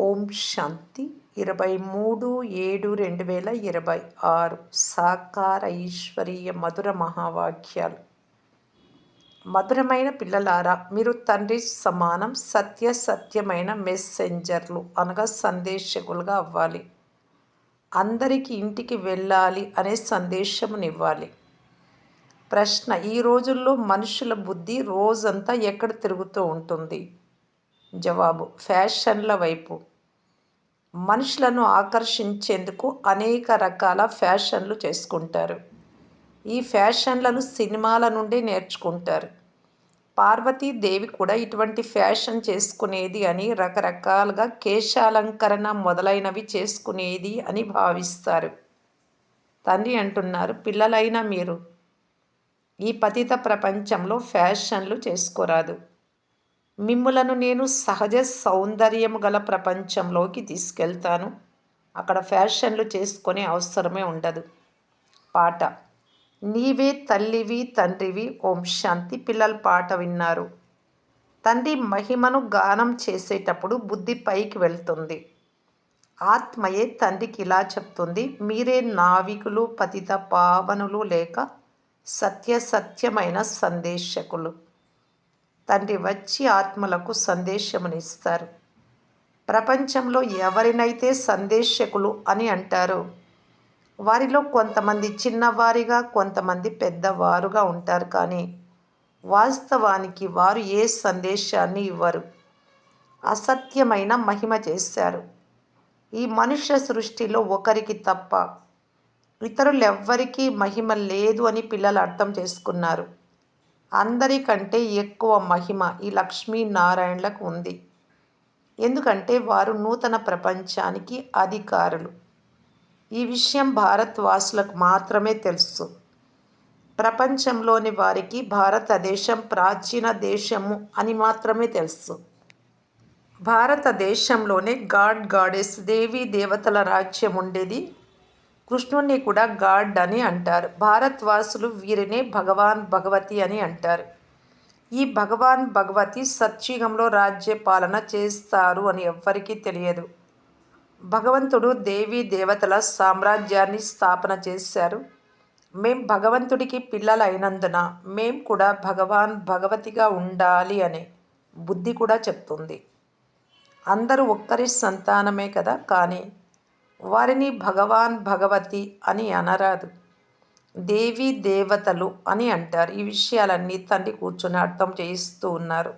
ఓం శాంతి 23/7/2026 సాకార ఈశ్వరీయ మధుర మహావాక్యాలు. మధురమైన పిల్లలారా, మీరు తండ్రి సమానం సత్యమైన మెసెంజర్లు అనగా సందేశకులుగా అవ్వాలి. అందరికీ ఇంటికి వెళ్ళాలి అనే సందేశమునివ్వాలి. ప్రశ్న: ఈ రోజుల్లో మనుషుల బుద్ధి రోజంతా ఎక్కడ తిరుగుతూ ఉంటుంది? జవాబు: ఫ్యాషన్ల వైపు. మనుషులను ఆకర్షించేందుకు అనేక రకాల ఫ్యాషన్లు చేసుకుంటారు. ఈ ఫ్యాషన్లను సినిమాల నుండి నేర్చుకుంటారు. పార్వతీదేవి కూడా ఇటువంటి ఫ్యాషన్ చేసుకునేది అని, రకరకాలుగా కేశాలంకరణ మొదలైనవి చేసుకునేది అని భావిస్తారు. తండ్రి అంటున్నారు, పిల్లలైన మీరు ఈ పతిత ప్రపంచంలో ఫ్యాషన్లు చేసుకోరాదు. మిమ్ములను నేను సహజ సౌందర్యము గల ప్రపంచంలోకి తీసుకెళ్తాను. అక్కడ ఫ్యాషన్లు చేసుకునే అవసరమే ఉండదు. పాట: నీవే తల్లివి తండ్రివి. ఓం శాంతి. పిల్లలు పాట విన్నారు. తండ్రి మహిమను గానం చేసేటప్పుడు బుద్ధి పైకి వెళ్తుంది. ఆత్మయే తండ్రికి ఇలా చెప్తుంది, మీరే నావికులు, పతిత పావనులు లేక సత్యమైన సందేశకులు. తండ్రి వచ్చి ఆత్మలకు సందేశమునిస్తారు. ప్రపంచంలో ఎవరినైతే సందేశకులు అని అంటారో వారిలో కొంతమంది చిన్నవారిగా, కొంతమంది పెద్దవారుగా ఉంటారు. కానీ వాస్తవానికి వారు ఏ సందేశాన్ని ఇవ్వరు. అసత్యమైన మహిమ చేశారు. ఈ మనుష్య సృష్టిలో ఒకరికి తప్ప ఇతరులెవ్వరికీ మహిమ లేదు అని పిల్లలు అర్థం చేసుకున్నారు. అందరికంటే ఎక్కువ మహిమ ఈ లక్ష్మీనారాయణలకు ఉంది. ఎందుకంటే వారు నూతన ప్రపంచానికి అధికారులు. ఈ విషయం భారతవాసులకు మాత్రమే తెలుసు. ప్రపంచంలోని వారికి భారతదేశం ప్రాచీన దేశము అని మాత్రమే తెలుసు. భారతదేశంలోనే గాడెస్ దేవీ దేవతల రాజ్యం ఉండేది. కృష్ణుణ్ణి కూడా గాడ్ అని అంటారు. భారతవాసులు వీరినే భగవాన్ భగవతి అని అంటారు. ఈ భగవాన్ భగవతి సత్యుగంలో రాజ్యపాలన చేస్తారు అని ఎవ్వరికీ తెలియదు. భగవంతుడు దేవీ దేవతల సామ్రాజ్యాన్ని స్థాపన చేశారు. మేం భగవంతుడికి పిల్లలైనందున మేం కూడా భగవాన్ భగవతిగా ఉండాలి అనే బుద్ధి కూడా చెప్తుంది. అందరూ ఒక్కరి సంతానమే కదా, కానీ వారిని భగవాన్ భగవతి అని అనరాదు, దేవీ దేవతలు అని అంటారు. ఈ విషయాలన్నీ తండ్రి కూర్చొని అర్థం చేయిస్తూ ఉన్నారు.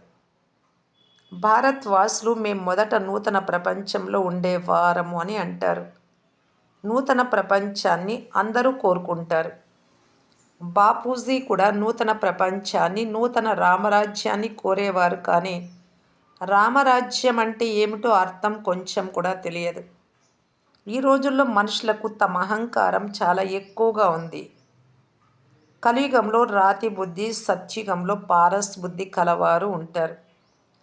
భారతవాసులు మేం మొదట నూతన ప్రపంచంలో ఉండేవారము అని అంటారు. నూతన ప్రపంచాన్ని అందరూ కోరుకుంటారు. బాపూజీ కూడా నూతన ప్రపంచాన్ని, నూతన రామరాజ్యాన్ని కోరేవారు. కానీ రామరాజ్యం అంటే ఏమిటో అర్థం కొంచెం కూడా తెలియదు. ఈ రోజుల్లో మనుషులకు తమ అహంకారం చాలా ఎక్కువగా ఉంది. కలియుగంలో రాతి బుద్ధి, సత్యుగంలో పారస్ బుద్ధి కలవారు ఉంటారు.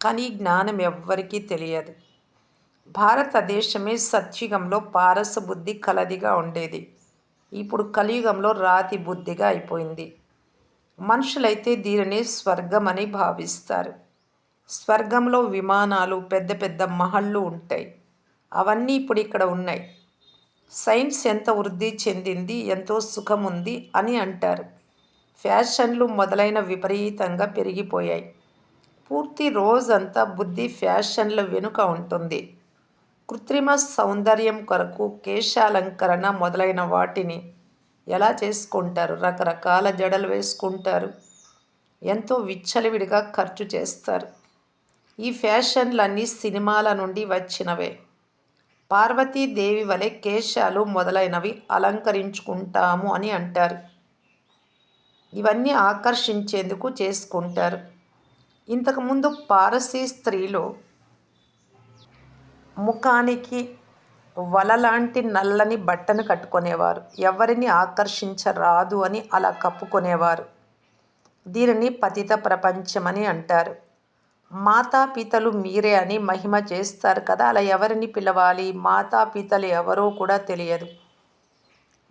కానీ జ్ఞానం ఎవ్వరికీ తెలియదు. భారతదేశమే సత్యుగంలో పారస బుద్ధి కలదిగా ఉండేది. ఇప్పుడు కలియుగంలో రాతి బుద్ధిగా అయిపోయింది. మనుషులైతే దీనిని స్వర్గమని భావిస్తారు. స్వర్గంలో విమానాలు, పెద్ద పెద్ద మహళ్ళు ఉంటాయి. అవన్నీ ఇప్పుడు ఇక్కడ ఉన్నాయి. సైన్స్ ఎంత వృద్ధి చెందింది, ఎంతో సుఖం ఉంది అని అంటారు. ఫ్యాషన్లు మొదలైన విపరీతంగా పెరిగిపోయాయి. పూర్తి రోజంతా బుద్ధి ఫ్యాషన్ల వెనుక ఉంటుంది. కృత్రిమ సౌందర్యం కొరకు కేశాలంకరణ మొదలైన వాటిని ఎలా చేసుకుంటారు? రకరకాల జడలు వేసుకుంటారు. ఎంతో విచ్చలవిడిగా ఖర్చు చేస్తారు. ఈ ఫ్యాషన్లన్నీ సినిమాల నుండి వచ్చినవే. పార్వతీదేవి వలె కేశాలు మొదలైనవి అలంకరించుకుంటాము అని అంటారు. ఇవన్నీ ఆకర్షించేందుకు చేసుకుంటారు. ఇంతకుముందు పారసీ స్త్రీలు ముఖానికి వలలాంటి నల్లని బట్టను కట్టుకునేవారు. ఎవరిని ఆకర్షించరాదు అని అలా కప్పుకునేవారు. దీనిని పతిత ప్రపంచమని అంటారు. మాతాపితలు మీరే అని మహిమ చేస్తారు కదా, అలా ఎవరిని పిలవాలి? మాతాపితలు ఎవరో కూడా తెలియదు.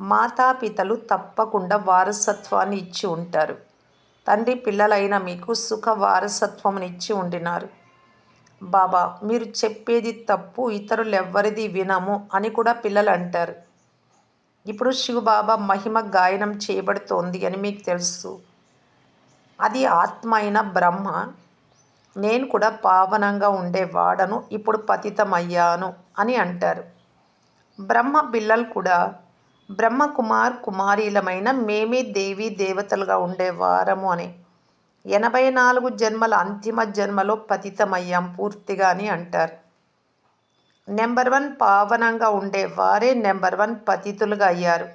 మాతాపితలు తప్పకుండా వారసత్వాన్ని ఇచ్చి ఉంటారు. తండ్రి పిల్లలైన మీకు సుఖ వారసత్వమునిచ్చి ఉండినారు. బాబా మీరు చెప్పేది తప్పు, ఇతరులెవ్వరిది వినము అని కూడా పిల్లలు అంటారు. ఇప్పుడు శివబాబా మహిమ గాయనం చేయబడుతోంది అని మీకు తెలుసు. అది ఆత్మ అయిన బ్రహ్మ. నేను కూడా పావనంగా ఉండేవాడను, ఇప్పుడు పతితమయ్యాను అని అంటారు. బ్రహ్మ పిల్లలు కూడా బ్రహ్మ కుమారీలమైన మేమే దేవీ దేవతలుగా ఉండేవారము అని 84 జన్మల అంతిమ జన్మలో పతితమయ్యాం పూర్తిగా అని అంటారు. నెంబర్ 1 పావనంగా ఉండేవారే నెంబర్ 1 పతితులుగా అయ్యారు.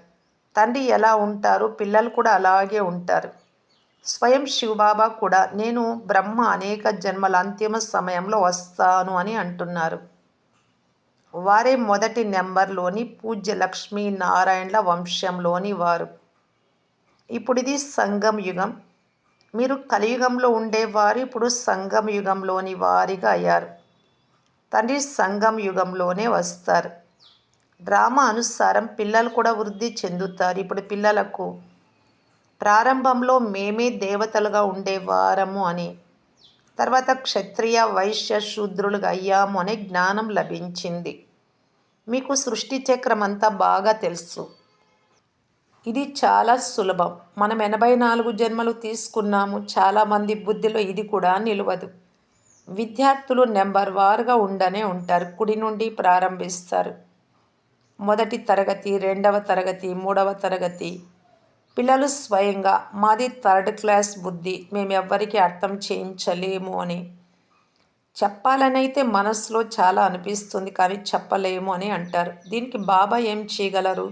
తండ్రి ఎలా ఉంటారు, పిల్లలు కూడా అలాగే ఉంటారు. స్వయం శివబాబా కూడా నేను బ్రహ్మ అనేక జన్మల అంతిమ సమయంలో వస్తాను అని అంటున్నారు. వారే మొదటి నెంబర్లోని పూజ్య లక్ష్మీనారాయణల వంశంలోని వారు. ఇప్పుడు ఇది సంగం యుగం. మీరు కలియుగంలో ఉండేవారు ఇప్పుడు సంగం యుగంలోని వారిగా అయ్యారు. తండ్రి సంగం యుగంలోనే వస్తారు. డ్రామా అనుసారం పిల్లలు కూడా వృద్ధి చెందుతారు. ఇప్పుడు పిల్లలకు ప్రారంభంలో మేమే దేవతలుగా ఉండేవారము అని, తర్వాత క్షత్రియ వైశ్య శూద్రులుగా అయ్యాము అనే జ్ఞానం లభించింది. మీకు సృష్టి చక్రం అంతా బాగా తెలుసు. ఇది చాలా సులభం. మనం 84 జన్మలు తీసుకున్నాము. చాలామంది బుద్ధిలో ఇది కూడా నిలవదు. విద్యార్థులు నెంబర్ వారుగా ఉండనే ఉంటారు. కుడి నుండి ప్రారంభిస్తారు. మొదటి తరగతి, రెండవ తరగతి, మూడవ తరగతి. పిల్లలు స్వయంగా మాది 3rd క్లాస్ బుద్ధి, మేమెవ్వరికీ అర్థం చేయించలేము అని చెప్పాలనైతే మనసులో చాలా అనిపిస్తుంది, కానీ చెప్పలేము అని అంటారు. దీనికి బాబా ఏం చేయగలరు?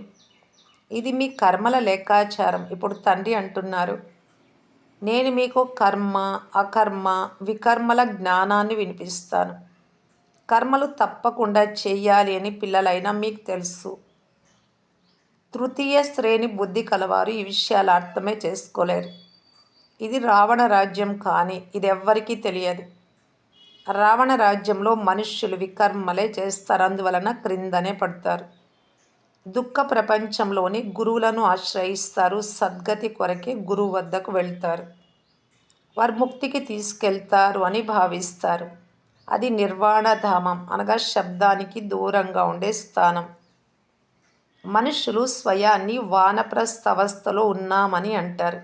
ఇది మీ కర్మల లెక్కాచారం. ఇప్పుడు తండ్రి అంటున్నారు, నేను మీకు కర్మ, అకర్మ, వికర్మల జ్ఞానాన్ని వినిపిస్తాను. కర్మలు తప్పకుండా చెయ్యాలి అని పిల్లలైనా మీకు తెలుసు. తృతీయ శ్రేణి బుద్ధి కలవారు ఈ విషయాలు అర్థమే చేసుకోలేరు. ఇది రావణ రాజ్యం, కానీ ఇది ఎవ్వరికీ తెలియదు. రావణ రాజ్యంలో మనుష్యులు వికర్మలే చేస్తారు, అందువలన క్రిందనే పడతారు. దుఃఖ ప్రపంచంలోని గురువులను ఆశ్రయిస్తారు. సద్గతి కొరకే గురువు వద్దకు వెళ్తారు. వారు ముక్తికి తీసుకెళ్తారు అని భావిస్తారు. అది నిర్వాణధామం అనగా శబ్దానికి దూరంగా ఉండే స్థానం. మనుషులు స్వయాన్ని వానప్రస్థ అవస్థలో ఉన్నామని అంటారు.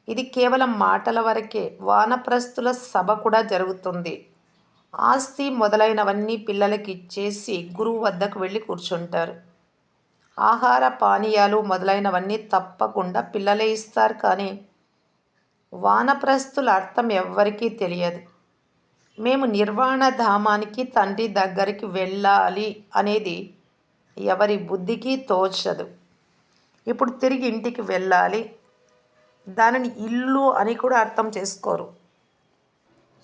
ఇది కేవలం మాటల వరకే. వానప్రస్థుల సభ కూడా జరుగుతుంది. ఆస్తి మొదలైనవన్నీ పిల్లలకి ఇచ్చేసి గురువు వద్దకు వెళ్ళి కూర్చుంటారు. ఆహార పానీయాలు మొదలైనవన్నీ తప్పకుండా పిల్లలే ఇస్తారు, కానీ వానప్రస్థుల అర్థం ఎవ్వరికీ తెలియదు. మేము నిర్వాణ ధామానికి తండ్రి దగ్గరికి వెళ్ళాలి అనేది ఎవరి బుద్ధికి తోచదు. ఇప్పుడు తిరిగి ఇంటికి వెళ్ళాలి, దానిని ఇల్లు అని కూడా అర్థం చేసుకోరు.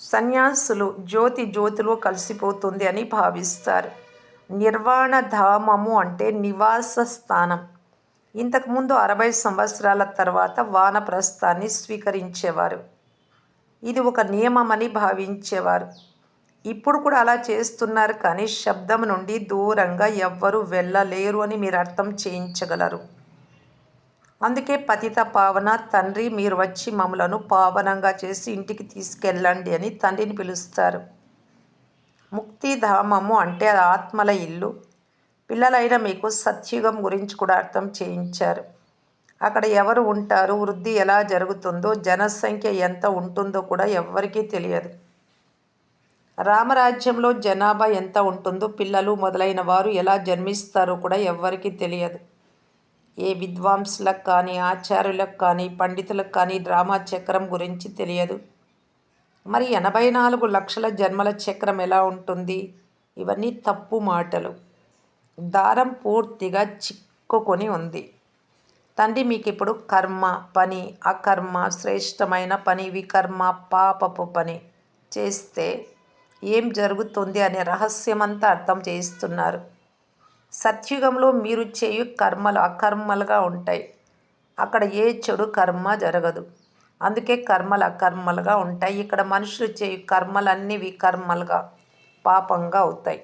సన్యాసులు జ్యోతి జ్యోతిలో కలిసిపోతుంది అని భావిస్తారు. నిర్వాణ ధామము అంటే నివాస స్థానం. ఇంతకుముందు 60 సంవత్సరాల తర్వాత వానప్రస్థాన్ని స్వీకరించేవారు. ఇది ఒక నియమమని భావించేవారు. ఇప్పుడు కూడా అలా చేస్తున్నారు, కానీ శబ్దం నుండి దూరంగా ఎవ్వరూ వెళ్ళలేరు అని మీరు అర్థం చేయించగలరు. అందుకే పతిత పావన తండ్రి, మీరు వచ్చి మమ్మలను పావనంగా చేసి ఇంటికి తీసుకెళ్ళండి అని తండ్రిని పిలుస్తారు. ముక్తిధామము అంటే అది ఆత్మల ఇల్లు. పిల్లలైన మీకు సత్యుగం గురించి కూడా అర్థం చేయించారు. అక్కడ ఎవరు ఉంటారు, వృద్ధి ఎలా జరుగుతుందో, జనసంఖ్య ఎంత ఉంటుందో కూడా ఎవ్వరికీ తెలియదు. రామరాజ్యంలో జనాభా ఎంత ఉంటుందో, పిల్లలు మొదలైన వారు ఎలా జన్మిస్తారో కూడా ఎవ్వరికీ తెలియదు. ఏ విద్వాంసులకు కానీ, ఆచార్యులకు కానీ, పండితులకు కానీ డ్రామా చక్రం గురించి తెలియదు. మరి 84 లక్షల జన్మల చక్రం ఎలా ఉంటుంది? ఇవన్నీ తప్పు మాటలు. దారం పూర్తిగా చిక్కుకొని ఉంది. తండ్రి మీకు ఇప్పుడు కర్మ, పని, అకర్మ, శ్రేష్టమైన పని, వికర్మ, పాపపు పని చేస్తే ఏం జరుగుతుంది అనే రహస్యమంతా అర్థం చేయిస్తున్నారు. సత్యుగంలో మీరు చేయు కర్మలు అకర్మలుగా ఉంటాయి. అక్కడ ఏ చెడు కర్మ జరగదు, అందుకే కర్మలు అకర్మలుగా ఉంటాయి. ఇక్కడ మనుషులు చేయు కర్మలన్నీ వికర్మలుగా, పాపంగా అవుతాయి.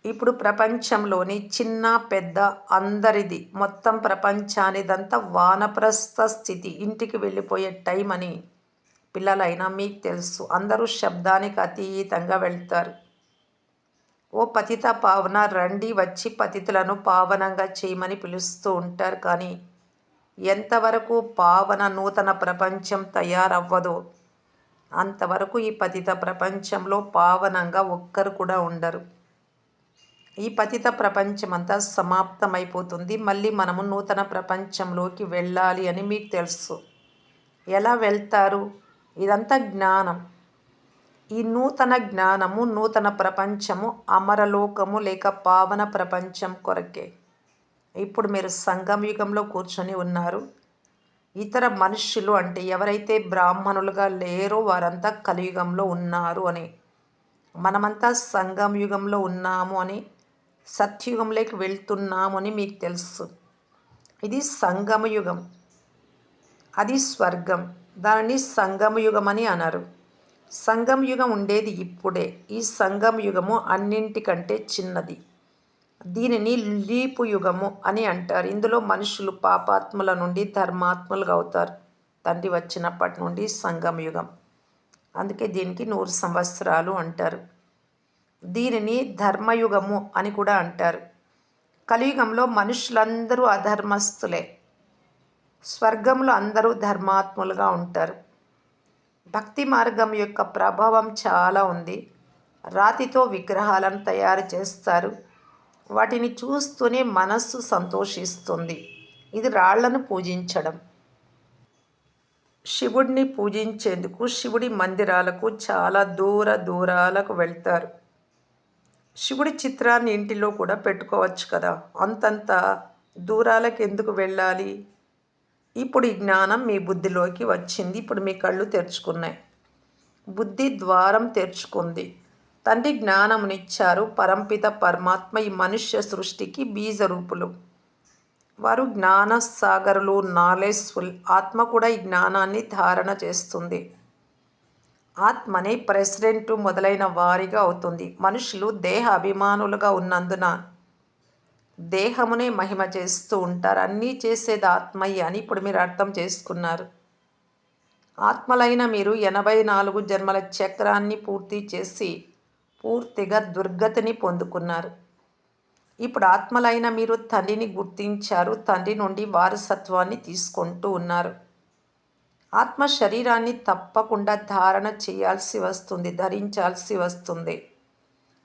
ఇప్పుడు ప్రపంచంలోని చిన్న పెద్ద అందరిది, మొత్తం ప్రపంచానిదంతా వానప్రస్థ స్థితి, ఇంటికి వెళ్ళిపోయే టైం అని పిల్లలైనా మీకు తెలుసు అందరూ శబ్దానికి అతీతంగా వెళ్తారు. ఓ పతిత పావన రండి వచ్చి పతితులను పావనంగా చేయమని పిలుస్తూ ఉంటారు. కానీ ఎంతవరకు పావన నూతన ప్రపంచం తయారవ్వదో అంతవరకు ఈ పతిత ప్రపంచంలో పావనంగా ఒక్కరు కూడా ఉండరు. ఈ పతిత ప్రపంచమంతా సమాప్తమైపోతుంది. మళ్ళీ మనము నూతన ప్రపంచంలోకి వెళ్ళాలి అని మీకు తెలుసు. ఎలా వెళ్తారు? ఇదంతా జ్ఞానం. ఈ నూతన జ్ఞానము, నూతన ప్రపంచము అమరలోకము లేక పావన ప్రపంచం కొరకే. ఇప్పుడు మీరు సంగమయుగంలో కూర్చొని ఉన్నారు. ఇతర మనుష్యులు అంటే ఎవరైతే బ్రాహ్మణులుగా లేరో వారంతా కలియుగంలో ఉన్నారు అని, మనమంతా సంగమయుగంలో ఉన్నాము అని, సత్యుగంలోకి వెళ్తున్నాము అని మీకు తెలుసు. ఇది సంగమయుగం, అది స్వర్గం. దానిని సంగమయుగం అని అనరు. సంగమయుగం ఉండేది ఇప్పుడే. ఈ సంగమయుగము అన్నింటికంటే చిన్నది. దీనిని లీపు యుగము అని అంటారు. ఇందులో మనుషులు పాపాత్ముల నుండి ధర్మాత్ములుగా అవుతారు. తండ్రి వచ్చినప్పటి నుండి సంగమయుగం. అందుకే దీనికి 100 సంవత్సరాలు అంటారు. దీనిని ధర్మయుగము అని కూడా అంటారు. కలియుగంలో మనుషులందరూ అధర్మస్తులే. స్వర్గంలో అందరూ ధర్మాత్ములుగా ఉంటారు. భక్తి మార్గం యొక్క ప్రభావం చాలా ఉంది. రాతితో విగ్రహాలను తయారు చేస్తారు. వాటిని చూస్తూనే మనస్సు సంతోషిస్తుంది. ఇది రాళ్లను పూజించడం. శివుడిని పూజించేందుకు శివుడి మందిరాలకు చాలా దూరాలకు వెళ్తారు. శివుడి చిత్రాన్ని ఇంటిలో కూడా పెట్టుకోవచ్చు కదా, అంతంత దూరాలకు ఎందుకు వెళ్ళాలి? ఇప్పుడు ఈ జ్ఞానం మీ బుద్ధిలోకి వచ్చింది. ఇప్పుడు మీ కళ్ళు తెరుచుకున్నాయి. బుద్ధి ద్వారం తెరుచుకుంది. తండ్రి జ్ఞానమునిచ్చారు. పరంపిత పరమాత్మ ఈ మనుష్య సృష్టికి బీజ రూపులు. వారు జ్ఞాన సాగరులు, నాలెడ్జ్ఫుల్. ఆత్మ కూడా ఈ జ్ఞానాన్ని ధారణ చేస్తుంది. ఆత్మనే ప్రెసిడెంట్ మొదలైన వారిగా అవుతుంది. మనుషులు దేహ అభిమానులుగా ఉన్నందున దేహమునే మహిమ చేస్తూ ఉంటారు. అన్నీ చేసేది ఆత్మయ్య అని ఇప్పుడు మీరు అర్థం చేసుకున్నారు. ఆత్మలైన మీరు 84 జన్మల చక్రాన్ని పూర్తి చేసి పూర్తిగా దుర్గతిని పొందుకున్నారు. ఇప్పుడు ఆత్మలైన మీరు తండ్రిని గుర్తించారు. తండ్రి నుండి వారసత్వాన్ని తీసుకుంటూ ఉన్నారు. ఆత్మ శరీరాన్ని తప్పకుండా ధారణ చేయాల్సి వస్తుంది, ధరించాల్సి వస్తుంది.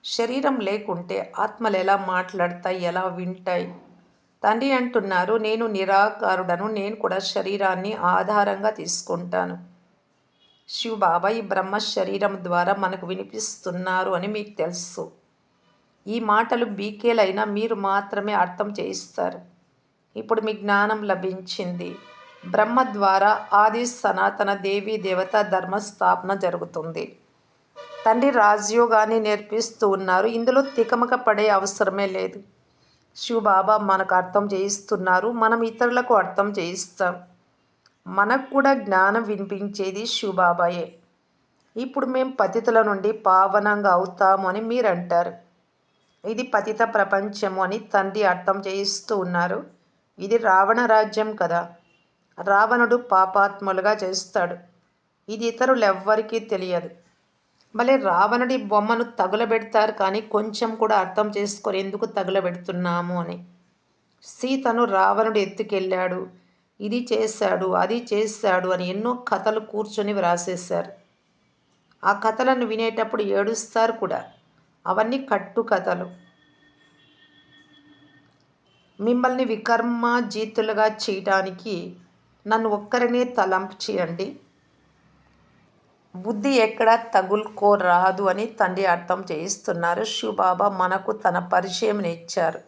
శరీరం లేకుంటే ఆత్మలు ఎలా మాట్లాడతాయి, ఎలా వింటాయి? తండ్రి అంటున్నారు, నేను నిరాకారుడను, నేను కూడా శరీరాన్ని ఆధారంగా తీసుకుంటాను. శివబాబా ఈ బ్రహ్మ శరీరం ద్వారా మనకు వినిపిస్తున్నారు అని మీకు తెలుసు. ఈ మాటలు బీకేలైనా మీరు మాత్రమే అర్థం చేయిస్తారు. ఇప్పుడు మీ జ్ఞానం లభించింది. బ్రహ్మ ద్వారా ఆది సనాతన దేవీ దేవత ధర్మస్థాపన జరుగుతుంది. తండ్రి రాజయోగాన్ని నేర్పిస్తూ ఉన్నారు. ఇందులో తికమక పడే అవసరమే లేదు. శివబాబా మనకు అర్థం చేయిస్తున్నారు. మనం ఇతరులకు అర్థం చేయిస్తాం. మనకు కూడా జ్ఞానం వినిపించేది శివబాబాయే. ఇప్పుడు మేము పతితుల నుండి పావనంగా అవుతాము అని మీరు అంటారు. ఇది పతిత ప్రపంచము అని తండ్రి అర్థం చేయిస్తూ ఉన్నారు. ఇది రావణ రాజ్యం కదా. రావణుడు పాపాత్ములుగా చేస్తాడు. ఇది ఇతరులెవ్వరికీ తెలియదు. మళ్ళీ రావణుడి బొమ్మను తగులబెడతారు, కానీ కొంచెం కూడా అర్థం చేసుకొని ఎందుకు తగులబెడుతున్నాము అని. సీతను రావణుడు ఎత్తుకెళ్ళాడు, ఇది చేశాడు, అది చేశాడు అని ఎన్నో కథలు కూర్చొని వ్రాసేశారు. ఆ కథలను వినేటప్పుడు ఏడుస్తారు కూడా. అవన్నీ కట్టు కథలు. మిమ్మల్ని వికర్మాజీతులుగా చేయటానికి నన్ను ఒక్కరినే తలంపు చేయండి. బుద్ధి ఎక్కడా తగులుకోరాదు అని తండ్రి అర్థం చేయిస్తున్నారు. శివబాబా మనకు తన పరిచయంనిచ్చారు.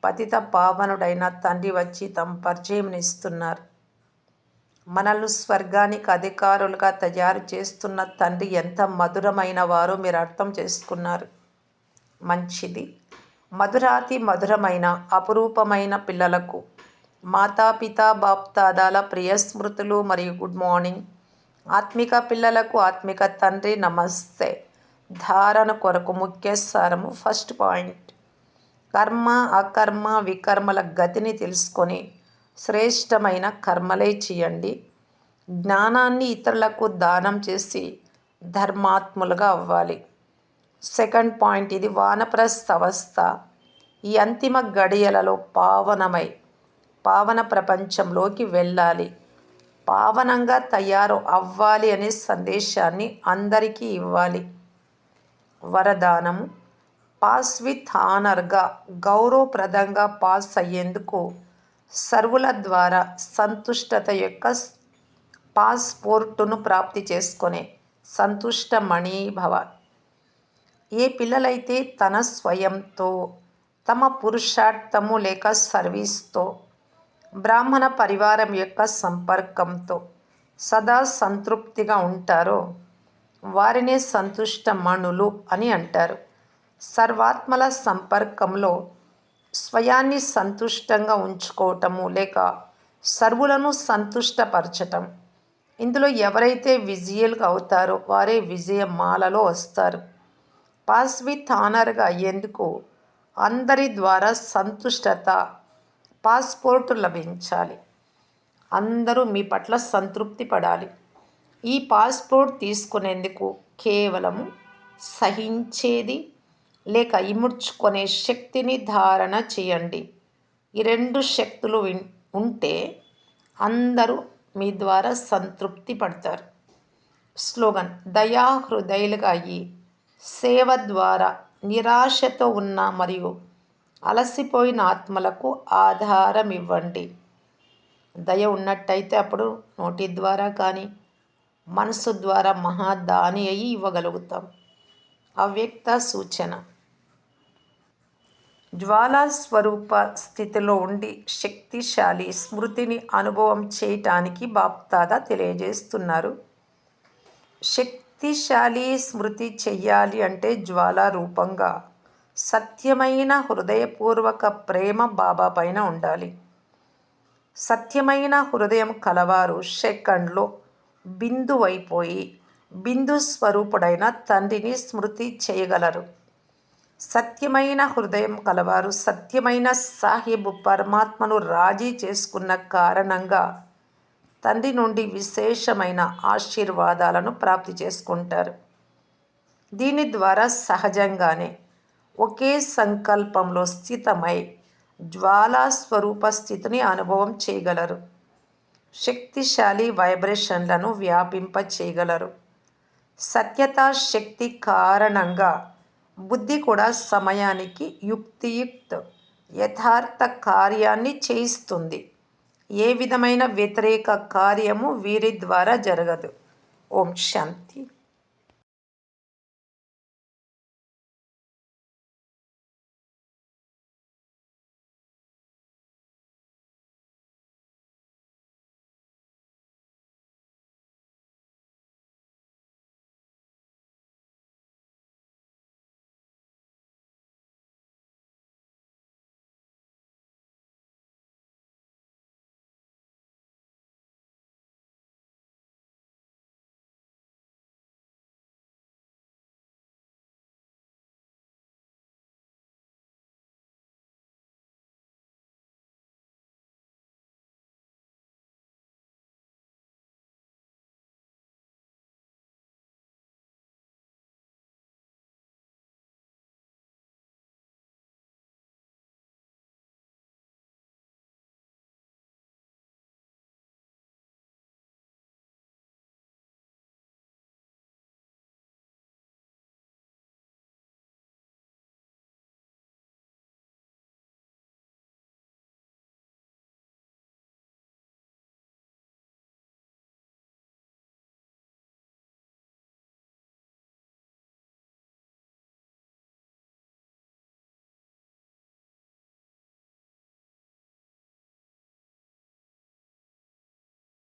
పతిత పావనుడైన తండ్రి వచ్చి తమ పరిచయంనిస్తున్నారు. మనల్ని స్వర్గానికి అధికారులుగా తయారు చేస్తున్న తండ్రి ఎంత మధురమైన వారో మీరు అర్థం చేసుకున్నారు. మంచిది. మధురాతి మధురమైన అపురూపమైన పిల్లలకు మాతాపిత బాప్దాదాల ప్రియ స్మృతులు మరియు గుడ్ మార్నింగ్. ఆత్మిక పిల్లలకు ఆత్మిక తండ్రి నమస్తే. ధారణ కొరకు ముఖ్య సారము. ఫస్ట్ పాయింట్, కర్మ అకర్మ వికర్మల గతిని తెలుసుకొని శ్రేష్టమైన కర్మలే చేయండి. జ్ఞానాన్ని ఇతరులకు దానం చేసి ధర్మాత్ములుగా అవ్వాలి. సెకండ్ పాయింట్, ఇది వానప్రస్థ అవస్థ. ఈ అంతిమ గడియలలో పావన ప్రపంచంలోకి వెళ్ళాలి, పావనంగా తయారు అవ్వాలి అనే సందేశాన్ని అందరికీ ఇవ్వాలి. వరదానము: పాస్ విత్ హానర్గా, గౌరవప్రదంగా పాస్ అయ్యేందుకు సర్వుల ద్వారా సంతుష్టత యొక్క పాస్పోర్టును ప్రాప్తి చేసుకునే సంతుష్టమణి భవ. ఏ పిల్లలైతే తన స్వయంతో, తమ పురుషార్థము లేక సర్వీస్తో, బ్రాహ్మణ పరివారం యొక్క సంపర్కంతో సదా సంతృప్తిగా ఉంటారో వారినే సంతుష్టమణులు అని అంటారు. సర్వాత్మల సంపర్కంలో స్వయాన్ని సంతుష్టంగా ఉంచుకోవటము లేక సర్వులను సంతుష్టపరచటం. ఇందులో ఎవరైతే విజయులుగా అవుతారో వారే విజయమాలలో వస్తారు. పాస్ విత్ హానర్గా అయ్యేందుకు అందరి ద్వారా సంతుష్టత పాస్పోర్టు లభించాలి. అందరూ మీ పట్ల సంతృప్తి పడాలి. ఈ పాస్పోర్ట్ తీసుకునేందుకు కేవలము సహించేది లేక ఇముడ్చుకునే శక్తిని ధారణ చేయండి. ఈ రెండు శక్తులు ఉంటే అందరూ మీ ద్వారా సంతృప్తి పడతారు. స్లోగన్: దయాహృదయులుగా అయ్యి సేవ ద్వారా నిరాశతో ఉన్న మరియు అలసిపోయిన ఆత్మలకు ఆధారం ఇవ్వండి. దయ ఉన్నట్టయితే అప్పుడు నోటి ద్వారా కానీ మనసు ద్వారా మహాదాని అయి ఇవ్వగలుగుతాం. అవ్యక్త సూచన: జ్వాలా స్వరూప స్థితిలో ఉండి శక్తిశాలి స్మృతిని అనుభవం చేయటానికి బాప్దాదా తెలియజేస్తున్నారు. శక్తిశాలి స్మృతి చెయ్యాలి అంటే జ్వాలా రూపంగా సత్యమైన హృదయపూర్వక ప్రేమ బాబా పైన ఉండాలి. సత్యమైన హృదయం కలవారు సెకండ్లో బిందువైపోయి బిందు స్వరూపుడైన తండ్రిని స్మృతి చేయగలరు. సత్యమైన హృదయం కలవారు సత్యమైన సాహిబు పరమాత్మను రాజీ చేసుకున్న కారణంగా తండ్రి నుండి విశేషమైన ఆశీర్వాదాలను ప్రాప్తి చేసుకుంటారు. దీని ద్వారా సహజంగానే ఒకే సంకల్పంలో స్థితమై జ్వాలా స్వరూప స్థితిని అనుభవం చేయగలరు. శక్తిశాలి వైబ్రేషన్లను వ్యాపింప చేయగలరు. సత్యతా శక్తి కారణంగా బుద్ధి కూడా సమయానికి యుక్తియుక్త యథార్థ కార్యాన్ని చేయిస్తుంది. ఏ విధమైన వ్యతిరేక కార్యము వీరి ద్వారా జరగదు. ఓం శాంతి.